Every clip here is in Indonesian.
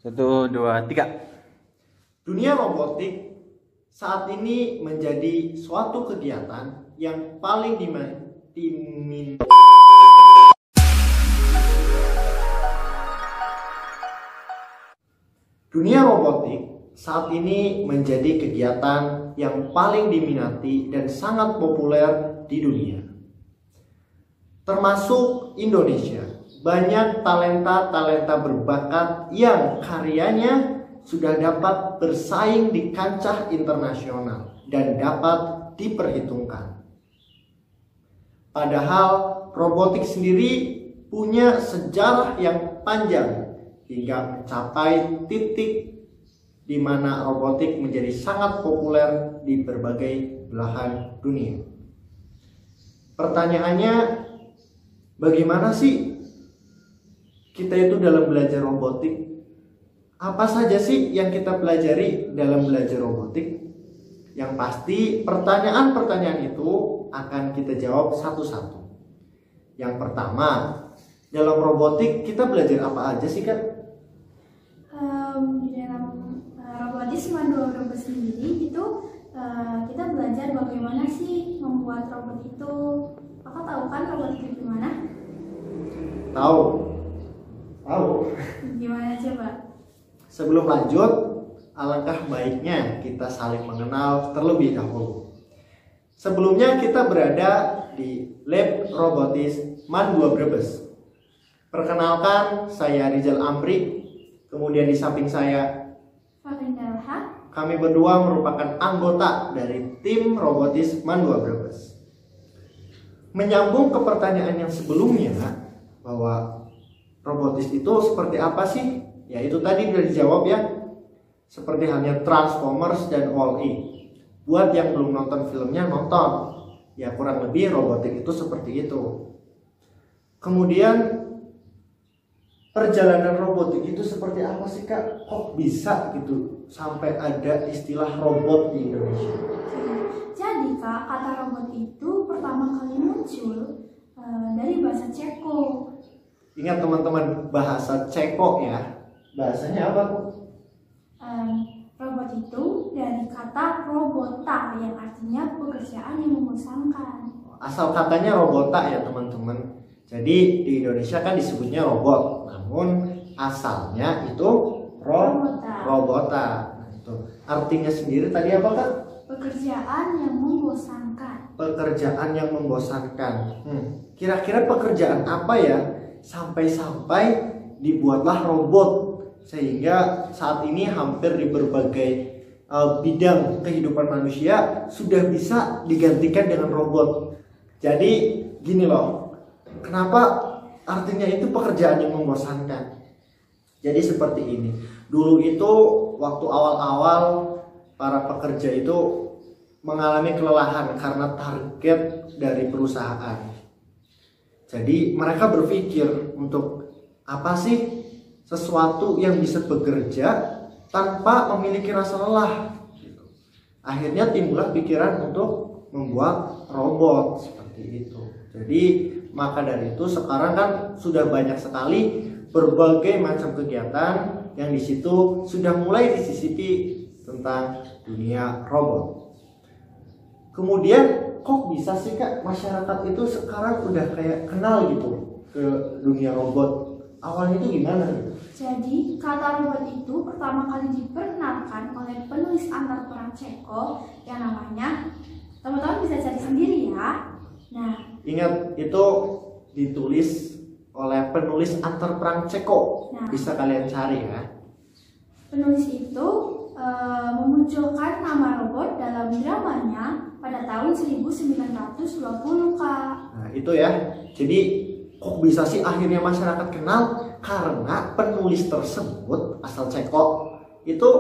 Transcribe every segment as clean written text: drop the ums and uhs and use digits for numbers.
Satu, dua, tiga. Dunia robotik saat ini menjadi suatu kegiatan yang paling Dunia robotik saat ini menjadi kegiatan yang paling diminati dan sangat populer di dunia. Termasuk Indonesia. Banyak talenta-talenta berbakat yang karyanya sudah dapat bersaing di kancah internasional dan dapat diperhitungkan. Padahal robotik sendiri punya sejarah yang panjang hingga mencapai titik di mana robotik menjadi sangat populer di berbagai belahan dunia. Pertanyaannya, bagaimana sih kita itu dalam belajar robotik? Apa saja sih yang kita pelajari dalam belajar robotik? Yang pasti pertanyaan-pertanyaan itu akan kita jawab satu-satu. Yang pertama, dalam robotik kita belajar apa aja sih, Kak? Di dalam robotis Mandorobot sendiri itu kita belajar bagaimana sih membuat robot itu. Kakak tahu kan robot itu gimana? Tahu. Gimana coba? Sebelum lanjut, alangkah baiknya kita saling mengenal terlebih dahulu. Sebelumnya kita berada di Lab Robotis MAN 2 Brebes. Perkenalkan, saya Rizal Amri. Kemudian di samping saya Farinda Elha. Kami berdua merupakan anggota dari tim Robotis MAN 2 Brebes. Menyambung ke pertanyaan yang sebelumnya, bahwa robotis itu seperti apa sih? Ya itu tadi sudah dijawab ya. Seperti halnya Transformers dan Wall-E. Buat yang belum nonton filmnya, nonton. Ya kurang lebih robotik itu seperti itu. Kemudian perjalanan robotik itu seperti apa sih, Kak? Kok bisa gitu sampai ada istilah robot di Indonesia? Jadi Kak, kata robot itu pertama kali muncul dari bahasa Ceko. Ingat teman-teman, bahasa Ceko ya. Bahasanya apa? Robot itu dari kata robota yang artinya pekerjaan yang membosankan. Asal katanya robota ya teman-teman. Jadi di Indonesia kan disebutnya robot, namun asalnya itu robota. Nah, itu artinya sendiri tadi apa, Kak? Pekerjaan yang membosankan. Pekerjaan yang membosankan. Kira-kira pekerjaan apa ya sampai dibuatlah robot, sehingga saat ini hampir di berbagai bidang kehidupan manusia sudah bisa digantikan dengan robot. Jadi gini loh, kenapa artinya itu pekerjaan yang membosankan? Jadi seperti ini. Dulu itu waktu awal-awal para pekerja itu mengalami kelelahan karena target dari perusahaan. Jadi mereka berpikir untuk apa sih sesuatu yang bisa bekerja tanpa memiliki rasa lelah. Akhirnya timbullah pikiran untuk membuat robot seperti itu. Jadi maka dari itu sekarang kan sudah banyak sekali berbagai macam kegiatan yang di situ sudah mulai disisipi tentang dunia robot. Kemudian kok bisa sih, Kak, masyarakat itu sekarang udah kayak kenal gitu ke dunia robot? Awalnya itu gimana gitu? Jadi kata robot itu pertama kali diperkenalkan oleh penulis antar perang Ceko yang namanya, teman-teman bisa cari sendiri ya. Nah, ingat itu ditulis oleh penulis antar perang Ceko. Nah, bisa kalian cari ya. Penulis itu memunculkan nama robot dalam dramanya pada tahun 1920, Kak. Nah, itu ya. Jadi kok bisa sih akhirnya masyarakat kenal? Karena penulis tersebut asal Ceko itu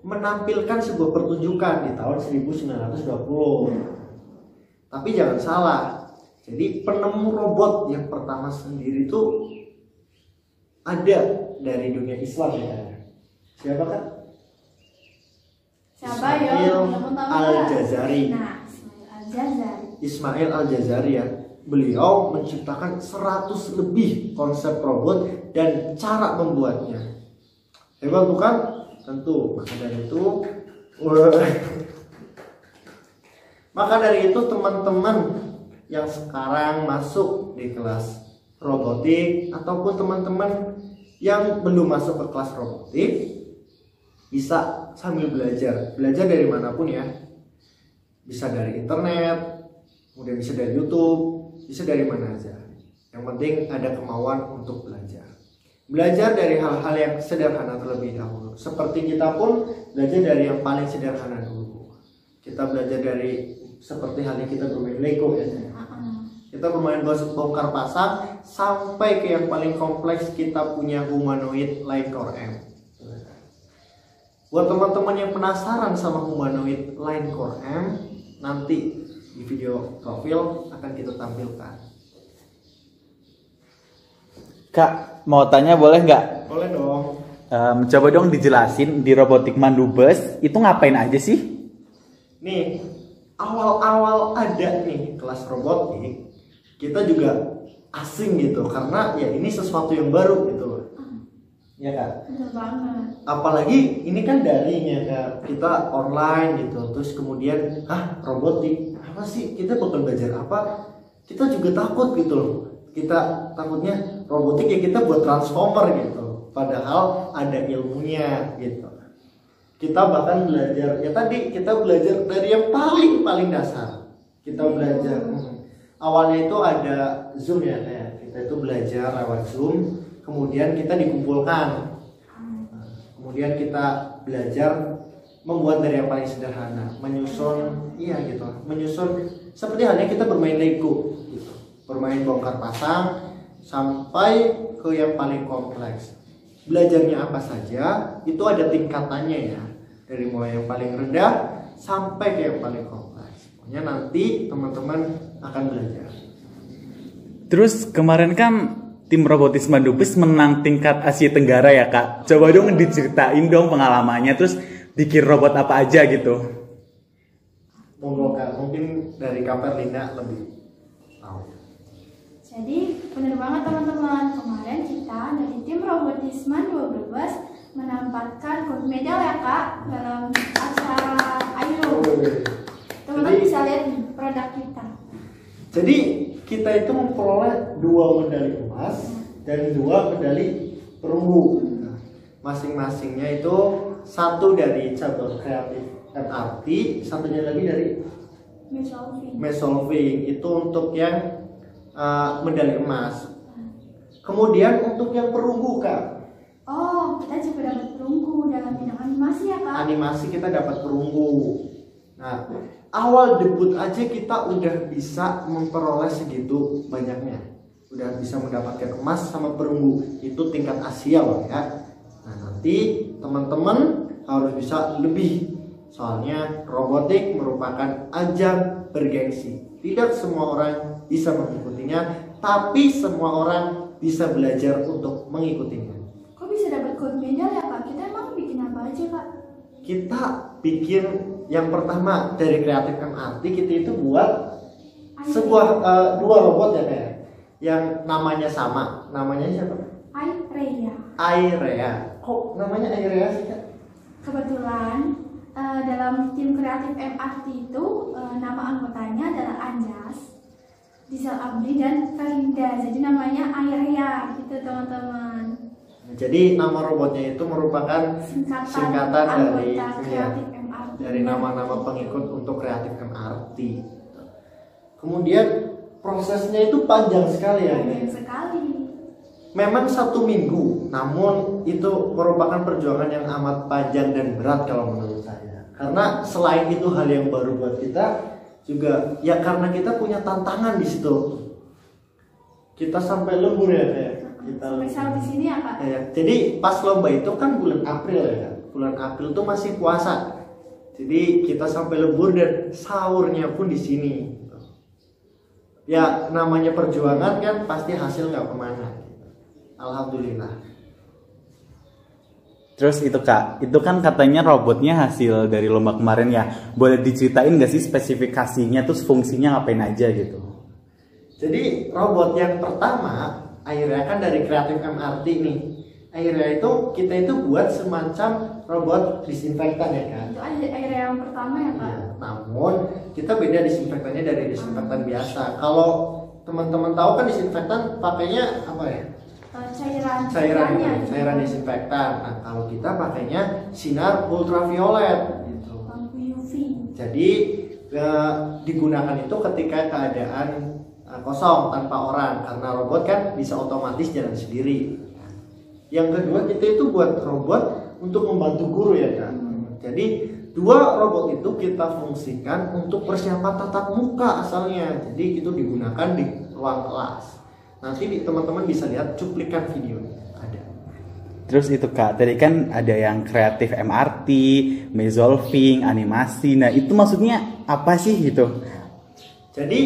menampilkan sebuah pertunjukan di tahun 1920. Tapi jangan salah. Jadi penemu robot yang pertama sendiri itu ada dari dunia Islam ya. Siapa, Kak? Siapa ya? Ismail Al-Jazari. Nah, Ismail Al-Jazari ya. Beliau menciptakan 100 lebih konsep robot dan cara membuatnya. Hebat bukan? Tentu. Maka dari itu teman-teman yang sekarang masuk di kelas robotik ataupun teman-teman yang belum masuk ke kelas robotik bisa sambil belajar dari manapun ya. Bisa dari internet, kemudian bisa dari YouTube, bisa dari mana aja. Yang penting ada kemauan untuk belajar. Belajar dari hal-hal yang sederhana terlebih dahulu. Seperti kita pun belajar dari yang paling sederhana dulu. Kita belajar dari seperti halnya kita bermain Lego ya. Kita bermain bongkar pasang sampai ke yang paling kompleks, kita punya humanoid Line Core M. Buat teman-teman yang penasaran sama humanoid Line Core M, nanti di video profil akan kita tampilkan. Kak, mau tanya boleh nggak? Boleh dong. Coba dong dijelasin di robotik mandu bus itu ngapain aja sih? Nih, awal-awal ada nih kelas robotik, kita juga asing gitu karena ya ini sesuatu yang baru gitu loh. Ya kan? Betul banget. Apalagi ini kan daring ya Kak. Kita online gitu. Terus kemudian robotik. Apa sih? Kita bakal belajar apa? Kita juga takut gitu loh. Kita takutnya robotik ya kita buat transformer gitu. Padahal ada ilmunya gitu. Kita bahkan belajar ya tadi kita belajar dari yang paling dasar. Kita belajar awalnya itu ada Zoom ya kayak. Kita itu belajar lewat Zoom, kemudian kita dikumpulkan. Kemudian kita belajar membuat dari yang paling sederhana, menyusun seperti halnya kita bermain Lego gitu. Bermain bongkar pasang sampai ke yang paling kompleks. Belajarnya apa saja itu ada tingkatannya ya, dari mulai yang paling rendah sampai ke yang paling kompleks. Pokoknya nanti teman-teman akan belajar. Terus kemarin kan tim robotis mandu bus menang tingkat Asia Tenggara ya Kak. Coba dong diceritain dong pengalamannya, terus bikin robot apa aja gitu. Monggo Kak, mungkin dari Kak Perlina lebih tahu. Jadi benar banget teman-teman, kemarin kita dari tim Robotisman 12 menempatkan gold medal ya Kak dalam acara Ayo. Teman-teman bisa lihat nih produk kita. Jadi kita itu memperoleh 2 medali emas dan 2 medali perunggu. Masing-masingnya itu satu dari cabang kreatif MRT, satunya lagi dari Mesolving. Itu untuk yang medali emas. Kemudian untuk yang perunggu Kak. Oh, kita juga dapat perunggu dalam bidang animasi ya Kak? Animasi kita dapat perunggu. Nah, awal debut aja kita udah bisa memperoleh segitu banyaknya. Udah bisa mendapatkan emas sama perunggu. Itu tingkat Asia loh ya. Nah, nanti teman-teman harus bisa lebih. Soalnya robotik merupakan ajang bergengsi. Tidak semua orang bisa mengikutinya, tapi semua orang bisa belajar untuk mengikutinya. Kok bisa dapat gold medal ya Kak? Kita emang bikin apa aja Kak? Kita bikin yang pertama dari kreatif MRT, kita itu buat sebuah 2 robot ya kayak yang namanya sama. Namanya siapa? Airea. Kok namanya Airea sih Kak? Kebetulan dalam tim kreatif MRT itu nama anggotanya adalah Anjas, Diesel Abdi dan Karinda. Jadi namanya Airea gitu teman-teman. Jadi nama robotnya itu merupakan singkatan dari kreatif MRT. Dari nama-nama pengikut untuk kreatif MRT. Kemudian prosesnya itu panjang sekali ya. Panjang sekali. Memang 1 minggu, namun itu merupakan perjuangan yang amat panjang dan berat kalau menurut saya. Karena selain itu hal yang baru buat kita juga, ya karena kita punya tantangan di situ. Kita sampai lembur ya kayak. Sampai di sini ya Kak. Ya, jadi pas lomba itu kan bulan April ya. Bulan April itu masih puasa. Jadi kita sampai lembur dan sahurnya pun di sini. Ya namanya perjuangan kan pasti hasil nggak kemana. Alhamdulillah. Terus itu Kak, itu kan katanya robotnya hasil dari lomba kemarin ya. Boleh diceritain gak sih spesifikasinya, terus fungsinya ngapain aja gitu? Jadi robot yang pertama akhirnya kan dari kreatif MRT nih. akhirnya itu kita itu buat semacam robot disinfektan ya kan. Itu air yang pertama ya Kak? Ya, namun kita beda disinfektannya dari disinfektan biasa. Kalau teman-teman tahu kan disinfektan pakainya apa ya? Cairan disinfektan. Nah, kalau kita pakainya sinar ultraviolet gitu. Lampu UV. Jadi digunakan itu ketika keadaan kosong tanpa orang, karena robot kan bisa otomatis jalan sendiri. Yang kedua, kita itu buat robot untuk membantu guru ya kan. Jadi dua robot itu kita fungsikan untuk persiapan tatap muka asalnya. Jadi itu digunakan di ruang kelas. Nanti teman-teman bisa lihat cuplikan videonya ada. Terus itu Kak, tadi kan ada yang kreatif MRT, mesolving, animasi. Nah itu maksudnya apa sih gitu? Jadi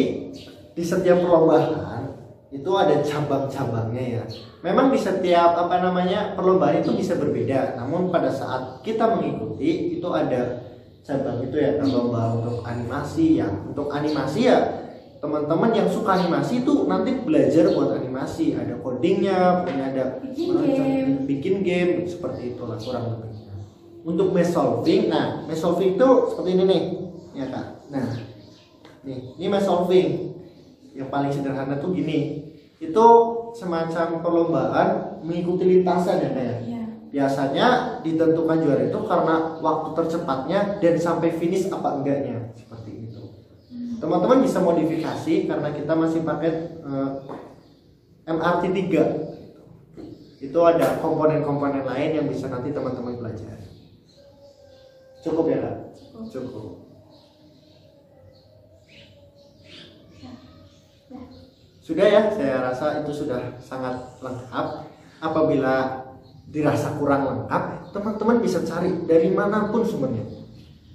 di setiap perlombaan itu ada cabang-cabangnya ya. Memang di setiap perlombaan itu bisa berbeda. Namun pada saat kita mengikuti itu ada cabang itu ya, lomba untuk animasi ya. Untuk animasi ya teman-teman yang suka animasi itu nanti belajar buat animasi, ada codingnya, ada bikin game seperti itulah kurang lebih. Untuk math solving, nah math solving itu seperti ini nih, ya Kak. Nah, ini math solving yang paling sederhana tuh gini, itu semacam perlombaan mengikuti lintasan ya Kak ya. Biasanya ditentukan juara itu karena waktu tercepatnya dan sampai finish apa enggaknya seperti itu. Teman-teman bisa modifikasi karena kita masih pakai MRT 3. Itu ada komponen-komponen lain yang bisa nanti teman-teman pelajari. Cukup ya Kak? Cukup. Sudah ya, saya rasa itu sudah sangat lengkap. Apabila dirasa kurang lengkap, teman-teman bisa cari dari manapun sumbernya.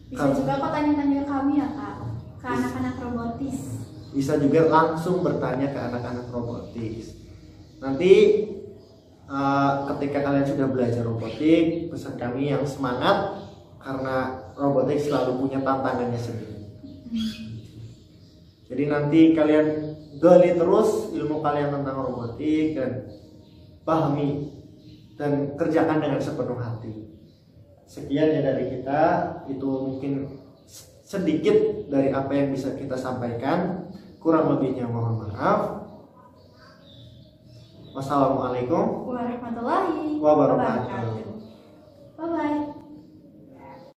Bisa juga kok tanya-tanya ke kami ya Kak, ke anak-anak robotis. Bisa juga langsung bertanya ke anak-anak robotis. Nanti ketika kalian sudah belajar robotik, pesan kami yang semangat karena robotik selalu punya tantangannya sendiri. Jadi nanti kalian gali terus ilmu kalian tentang robotik dan pahami dan kerjakan dengan sepenuh hati. Sekian ya dari kita, itu mungkin sedikit dari apa yang bisa kita sampaikan. Kurang lebihnya mohon maaf. Wassalamualaikum warahmatullahi wabarakatuh. Bye bye.